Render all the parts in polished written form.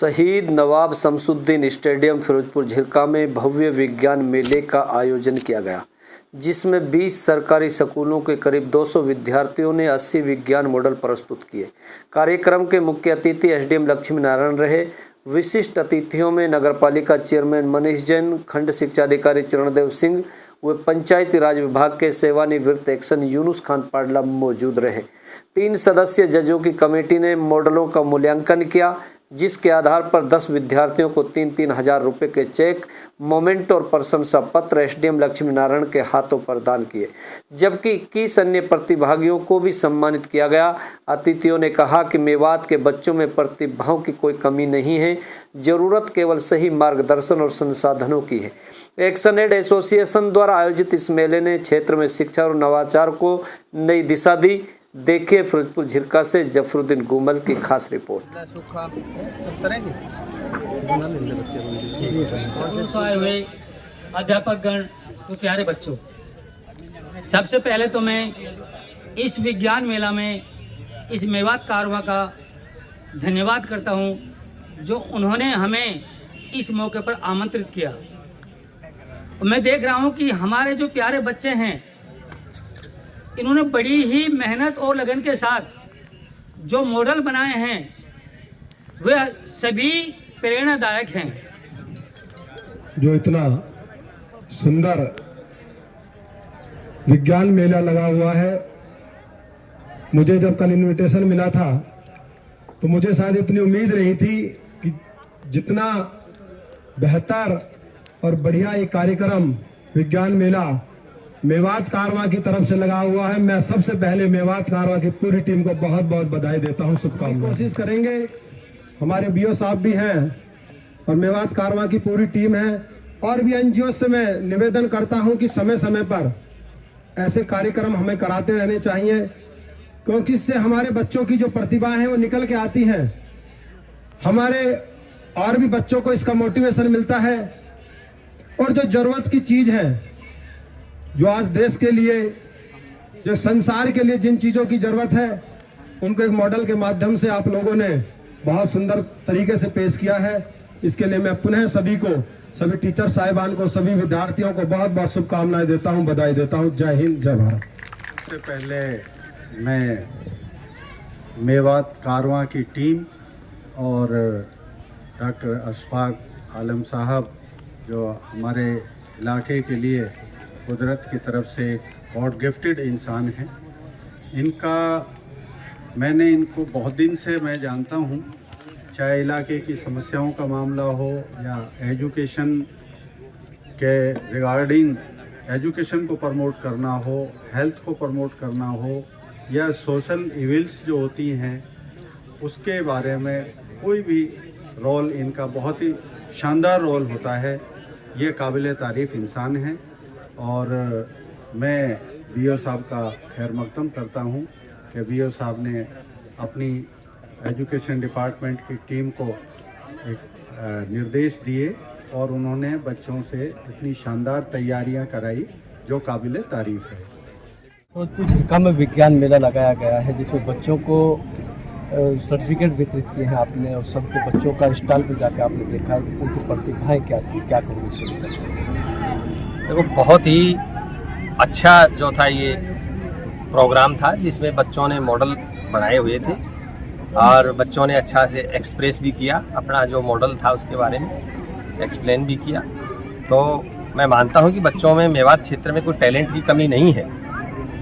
शहीद नवाब शमसुद्दीन स्टेडियम फिरोजपुर झिरका में भव्य विज्ञान मेले का आयोजन किया गया, जिसमें 20 सरकारी स्कूलों के करीब 200 विद्यार्थियों ने 80 विज्ञान मॉडल प्रस्तुत किए। कार्यक्रम के मुख्य अतिथि एसडीएम लक्ष्मी नारायण रहे। विशिष्ट अतिथियों में नगरपालिका चेयरमैन मनीष जैन, खंड शिक्षा अधिकारी चरणदेव सिंह व पंचायती राज विभाग के सेवानिवृत्त एक्शन यूनुस खान पाडला मौजूद रहे। 3 सदस्यीय जजों की कमेटी ने मॉडलों का मूल्यांकन किया, जिसके आधार पर 10 विद्यार्थियों को 3-3 हजार रुपये के चेक, मोमेंट और प्रशंसा पत्र एसडीएम लक्ष्मी नारायण के हाथों प्रदान किए, जबकि 21 अन्य प्रतिभागियों को भी सम्मानित किया गया। अतिथियों ने कहा कि मेवात के बच्चों में प्रतिभाओं की कोई कमी नहीं है, जरूरत केवल सही मार्गदर्शन और संसाधनों की है। एक्शन एड एसोसिएशन द्वारा आयोजित इस मेले ने क्षेत्र में शिक्षा और नवाचार को नई दिशा दी। देखिए फिरोजपुर झिरका से जफरुद्दीन गुमल की खास रिपोर्ट। आए हुए अध्यापकगण तो प्यारे बच्चों, सबसे पहले तो मैं इस विज्ञान मेला में इस मेवात कारवां का धन्यवाद करता हूं, जो उन्होंने हमें इस मौके पर आमंत्रित किया। मैं देख रहा हूं कि हमारे जो प्यारे बच्चे हैं, इन्होंने बड़ी ही मेहनत और लगन के साथ जो मॉडल बनाए हैं वह सभी प्रेरणादायक हैं। जो इतना सुंदर विज्ञान मेला लगा हुआ है, मुझे जब कल इनविटेशन मिला था तो मुझे शायद इतनी उम्मीद नहीं थी कि जितना बेहतर और बढ़िया ये कार्यक्रम विज्ञान मेला मेवात कारवां की तरफ से लगा हुआ है। मैं सबसे पहले मेवात कारवां की पूरी टीम को बहुत बहुत बधाई देता हूं, शुभकामनाएं। कोशिश करेंगे, हमारे बीओ साहब भी हैं और मेवात कारवां की पूरी टीम है, और भी एनजीओ से मैं निवेदन करता हूं कि समय समय पर ऐसे कार्यक्रम हमें कराते रहने चाहिए, क्योंकि इससे हमारे बच्चों की जो प्रतिभा है वो निकल के आती है। हमारे और भी बच्चों को इसका मोटिवेशन मिलता है, और जो जरूरत की चीज है, जो आज देश के लिए, जो संसार के लिए जिन चीजों की जरूरत है, उनको एक मॉडल के माध्यम से आप लोगों ने बहुत सुंदर तरीके से पेश किया है। इसके लिए मैं पुनः सभी को, सभी टीचर साहिबान को, सभी विद्यार्थियों को बहुत बहुत शुभकामनाएं देता हूं, बधाई देता हूं। जय हिंद, जय भारत। सबसे पहले मैं मेवात कारवां की टीम और डॉक्टर अशफाक आलम साहब, जो हमारे इलाके के लिए कुदरत की तरफ से गॉड गिफ्टेड इंसान हैं, मैंने इनको बहुत दिन से मैं जानता हूँ। चाहे इलाके की समस्याओं का मामला हो या एजुकेशन के रिगार्डिंग एजुकेशन को प्रमोट करना हो, हेल्थ को प्रमोट करना हो, या सोशल इविल्स जो होती हैं उसके बारे में कोई भी रोल इनका बहुत ही शानदार रोल होता है। ये काबिल तारीफ़ इंसान हैं, और मैं बीओ साहब का खैर मकदम करता हूं कि बीओ साहब ने अपनी एजुकेशन डिपार्टमेंट की टीम को एक निर्देश दिए, और उन्होंने बच्चों से इतनी शानदार तैयारियां कराई जो काबिल तारीफ़ है। फिरोजपुर झिरका में विज्ञान मेला लगाया गया है, जिसमें बच्चों को सर्टिफिकेट वितरित किए हैं आपने, और सबके बच्चों का स्टॉल पर जाकर आपने देखा उनकी प्रतिभाएं क्या थी, क्या करेंगे। देखो, बहुत ही अच्छा जो था ये प्रोग्राम था, जिसमें बच्चों ने मॉडल बनाए हुए थे और बच्चों ने अच्छा से एक्सप्रेस भी किया, अपना जो मॉडल था उसके बारे में एक्सप्लेन भी किया। तो मैं मानता हूँ कि बच्चों में मेवात क्षेत्र में कोई टैलेंट की कमी नहीं है,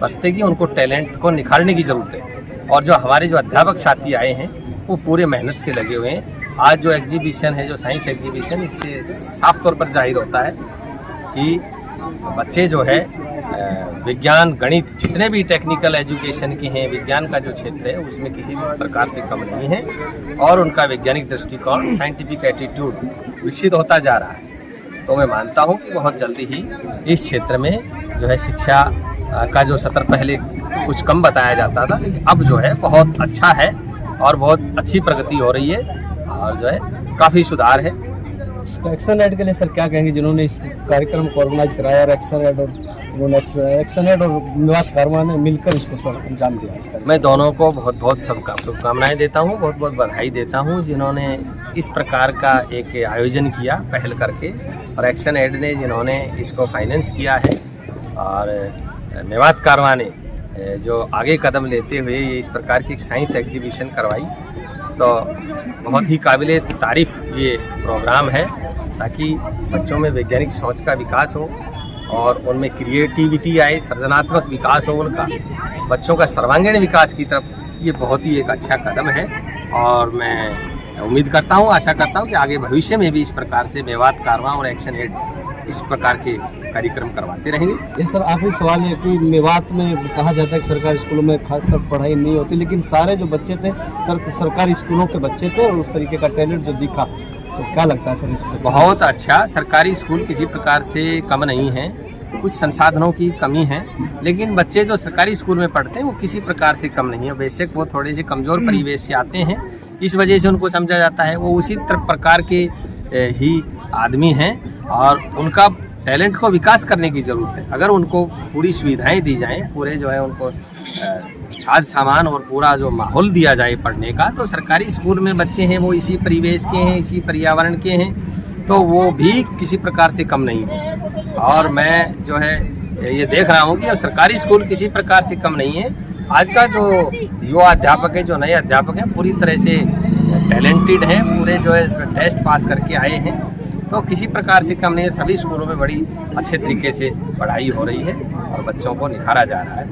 बसते कि उनको टैलेंट को निखारने की ज़रूरत है। और जो हमारे जो अध्यापक साथी आए हैं वो पूरे मेहनत से लगे हुए हैं। आज जो एग्जीबिशन है, जो साइंस एग्जीबिशन, इससे साफ तौर पर जाहिर होता है कि बच्चे जो है विज्ञान, गणित, जितने भी टेक्निकल एजुकेशन के हैं, विज्ञान का जो क्षेत्र है उसमें किसी भी प्रकार से कम नहीं है, और उनका वैज्ञानिक दृष्टिकोण, साइंटिफिक एटीट्यूड विकसित होता जा रहा है। तो मैं मानता हूं कि बहुत जल्दी ही इस क्षेत्र में जो है शिक्षा का जो सत्र पहले कुछ कम बताया जाता था, लेकिन अब जो है बहुत अच्छा है और बहुत अच्छी प्रगति हो रही है, और जो है काफ़ी सुधार है। तो एक्शन एड के लिए सर क्या कहेंगे जिन्होंने इस कार्यक्रम को ऑर्गेनाइज कराया और एक्शन एड और मेवात कारवां ने मिलकर इसको सर अंजाम दिया इसका? मैं दोनों को बहुत बहुत शुभकामनाएं देता हूं, बहुत बहुत बधाई देता हूं जिन्होंने इस प्रकार का एक आयोजन किया पहल करके, और एक्शन एड ने जिन्होंने इसको फाइनेंस किया है, और मेवात कारवां ने जो आगे कदम लेते हुए ये इस प्रकार की साइंस एग्जीबिशन करवाई। तो बहुत ही काबिले तारीफ ये प्रोग्राम है, ताकि बच्चों में वैज्ञानिक सोच का विकास हो और उनमें क्रिएटिविटी आए, सृजनात्मक विकास हो उनका, बच्चों का सर्वांगीण विकास की तरफ ये बहुत ही एक अच्छा कदम है। और मैं उम्मीद करता हूँ, आशा करता हूँ कि आगे भविष्य में भी इस प्रकार से मेवात कारवां और एक्शन एड इस प्रकार के कार्यक्रम करवाते रहेंगे। ये सर आखिरी सवाल है कि मेवात में कहा जाता है कि सरकारी स्कूलों में खासकर पढ़ाई नहीं होती, लेकिन सारे जो बच्चे थे सरकारी स्कूलों के बच्चे थे और उस तरीके का टैलेंट जो दिखा, तो क्या लगता है सर इस पर? बहुत अच्छा, सरकारी स्कूल किसी प्रकार से कम नहीं है, कुछ संसाधनों की कमी है, लेकिन बच्चे जो सरकारी स्कूल में पढ़ते हैं वो किसी प्रकार से कम नहीं है। बेशक वो थोड़े से कमज़ोर परिवेश से आते हैं, इस वजह से उनको समझा जाता है वो उसी प्रकार के ही आदमी हैं, और उनका टैलेंट को विकास करने की ज़रूरत है। अगर उनको पूरी सुविधाएं दी जाएं, पूरे जो है उनको साज सामान और पूरा जो माहौल दिया जाए पढ़ने का, तो सरकारी स्कूल में बच्चे हैं वो इसी परिवेश के हैं, इसी पर्यावरण के हैं, तो वो भी किसी प्रकार से कम नहीं है। और मैं जो है ये देख रहा हूँ कि अब सरकारी स्कूल किसी प्रकार से कम नहीं है। आज का जो युवा अध्यापक है, जो नए अध्यापक हैं, पूरी तरह से टैलेंटेड हैं, पूरे जो है टेस्ट पास करके आए हैं, तो किसी प्रकार से कम नहीं है। सभी स्कूलों में बड़ी अच्छे तरीके से पढ़ाई हो रही है और बच्चों को निखारा जा रहा है।